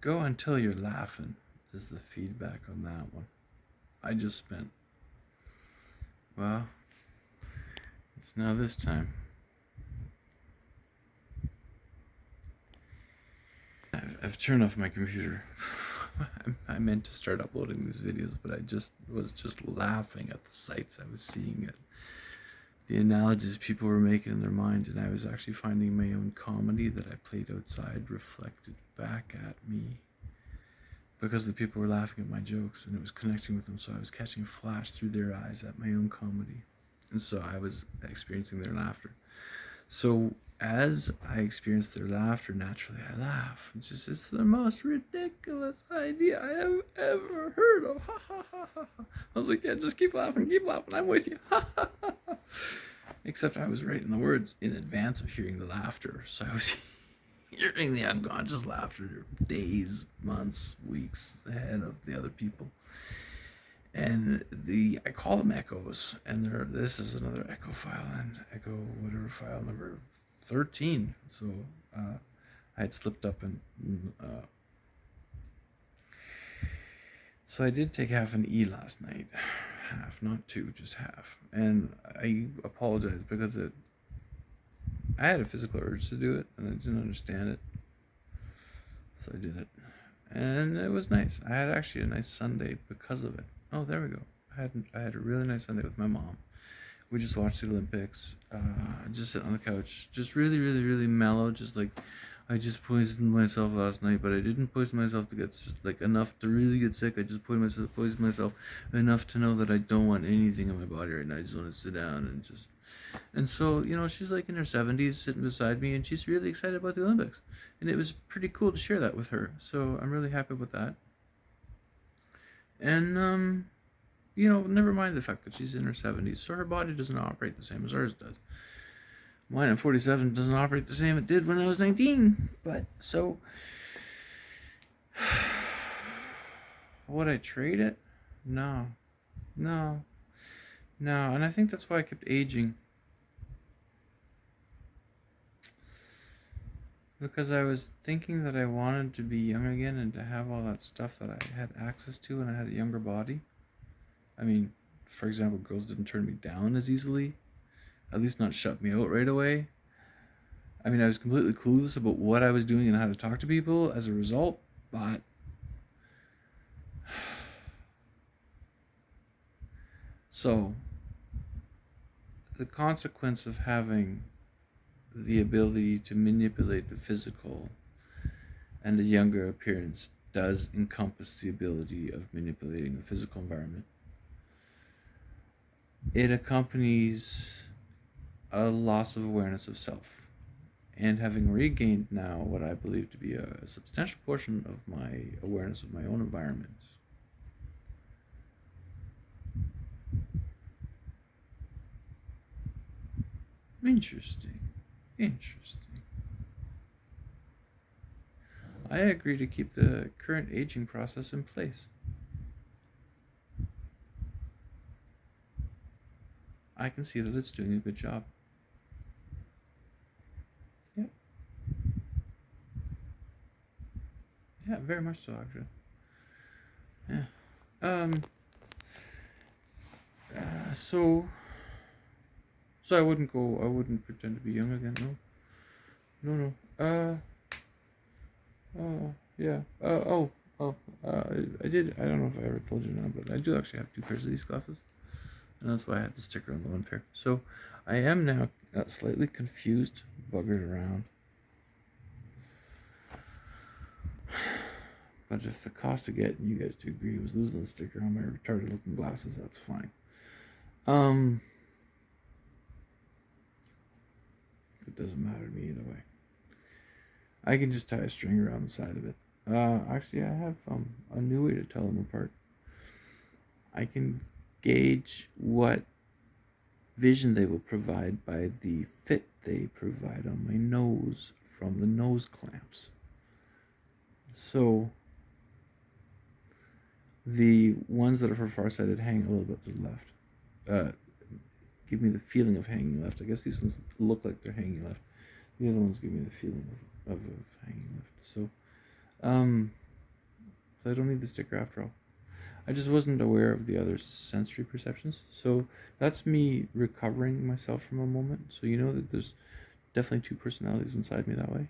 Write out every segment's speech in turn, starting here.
Go until you're laughing is the feedback on that one. I just spent, well, it's now this time. I've turned off my computer. I meant to start uploading these videos, but I was just laughing at the sights I was seeing, at the analogies people were making in their mind, and I was actually finding my own comedy that I played outside reflected back at me, because the people were laughing at my jokes and it was connecting with them. So I was catching a flash through their eyes at my own comedy, and so I was experiencing their laughter. So as I experience their laughter, naturally I laugh. It's the most ridiculous idea I have ever heard of. Ha ha ha ha. I was like, yeah, just keep laughing, I'm with you. Ha ha ha. Except I was writing the words in advance of hearing the laughter, so I was hearing the unconscious laughter days, months, weeks ahead of the other people. And I call them echoes, and this is another echo file, and echo whatever file number 13. So I had slipped up, and so I did take half an E last night. Half, not two, just half. And I apologize because I had a physical urge to do it, and I didn't understand it, so I did it, and it was nice. I had actually a nice Sunday because of it. Oh, there we go. I had a really nice Sunday with my mom. We just watched the Olympics, just sitting on the couch, just really, really, really mellow, just like, I just poisoned myself last night, but I didn't poison myself to get, like, enough to really get sick. I just poisoned myself enough to know that I don't want anything in my body right now. I just want to sit down and just, and so, she's like in her 70s sitting beside me, and she's really excited about the Olympics, and it was pretty cool to share that with her. So I'm really happy with that. And, never mind the fact that she's in her 70s, so her body doesn't operate the same as ours does. Mine at 47 doesn't operate the same it did when I was 19. But so, would I trade it? No. And I think that's why I kept aging. Because I was thinking that I wanted to be young again and to have all that stuff that I had access to when I had a younger body. I mean, for example, girls didn't turn me down as easily. At least not shut me out right away. I mean, I was completely clueless about what I was doing and how to talk to people as a result, but so the consequence of having the ability to manipulate the physical and a younger appearance does encompass the ability of manipulating the physical environment. It accompanies a loss of awareness of self. And having regained now what I believe to be a substantial portion of my awareness of my own environment, Interesting. I agree to keep the current aging process in place. I can see that it's doing a good job. Yep. Yeah, very much so, actually. Yeah. So I wouldn't pretend to be young again, no. Yeah. I did, I don't know if I ever told you now, but I do actually have 2 pairs of these glasses. And that's why I had the sticker on the one pair. So I am now slightly confused, buggered around. But if the cost of getting you guys to agree was losing the sticker on my retarded looking glasses, that's fine. It doesn't matter to me either way. I can just tie a string around the side of it. Actually, I have a new way to tell them apart. I can gauge what vision they will provide by the fit they provide on my nose from the nose clamps. So the ones that are for farsighted hang a little bit to the left. Give me the feeling of hanging left. I guess these ones look like they're hanging left. The other ones give me the feeling of hanging left. So, So I don't need the sticker after all. I just wasn't aware of the other sensory perceptions. So that's me recovering myself from a moment. So you know that there's definitely two personalities inside me that way.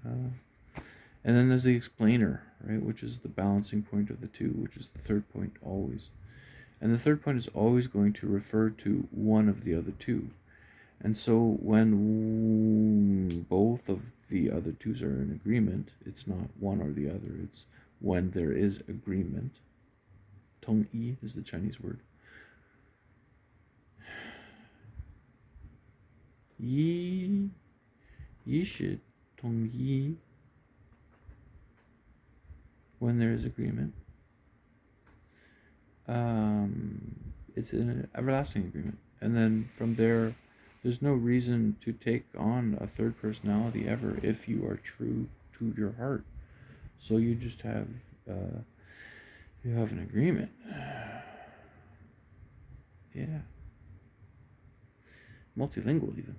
And then there's the explainer, right, which is the balancing point of the two, which is the third point always. And the third point is always going to refer to one of the other two. And so when both of the other twos are in agreement, it's not one or the other, it's when there is agreement. Tong yi is the Chinese word. Yi shi tong yi, when there is agreement. It's an everlasting agreement. And then from there, there's no reason to take on a third personality ever if you are true to your heart. So you just have you have an agreement. Yeah. Multilingual even.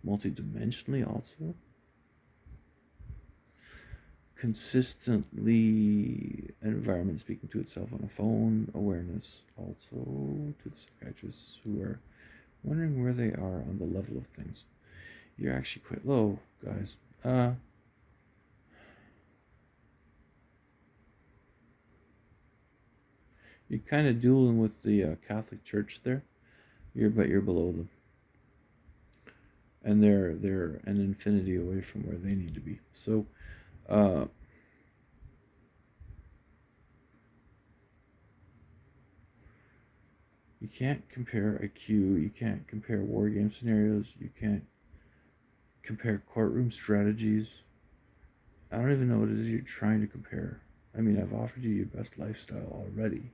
Multidimensionally also. Consistently environment speaking to itself on a phone, awareness also to the psychiatrists who are wondering where they are on the level of things. You're actually quite low, guys. You're kind of dueling with the Catholic Church there. But you're below them, and they're an infinity away from where they need to be. So, you can't compare IQ. You can't compare war game scenarios. You can't compare courtroom strategies. I don't even know what it is you're trying to compare. I mean, I've offered you your best lifestyle already.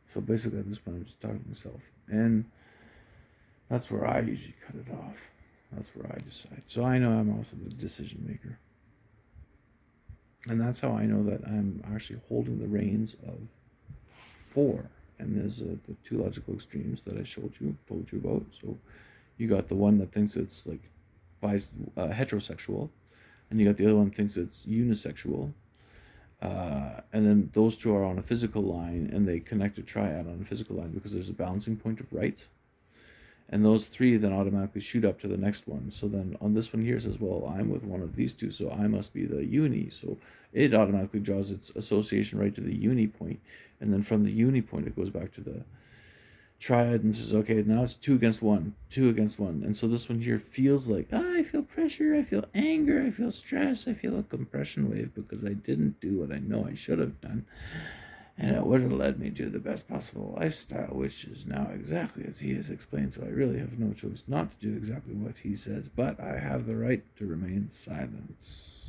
So basically, at this point, I'm just talking to myself. And that's where I usually cut it off. That's where I decide. So I know I'm also the decision maker. And that's how I know that I'm actually holding the reins of 4. And there's the two logical extremes that I told you about. So you got the one that thinks it's like heterosexual, and you got the other one thinks it's unisexual. And then those two are on a physical line, and they connect a triad on a physical line because there's a balancing point of right. And those 3 then automatically shoot up to the next one. So then on this one here it says, well, I'm with one of these two, so I must be the uni. So it automatically draws its association right to the uni point. And then from the uni point, it goes back to the triad and says, okay, now it's 2 against 1, 2 against 1. And so this one here feels like, I feel pressure, I feel anger, I feel stress, I feel a compression wave because I didn't do what I know I should have done. And it would have led me to the best possible lifestyle, which is now exactly as he has explained. So I really have no choice not to do exactly what he says, but I have the right to remain silent.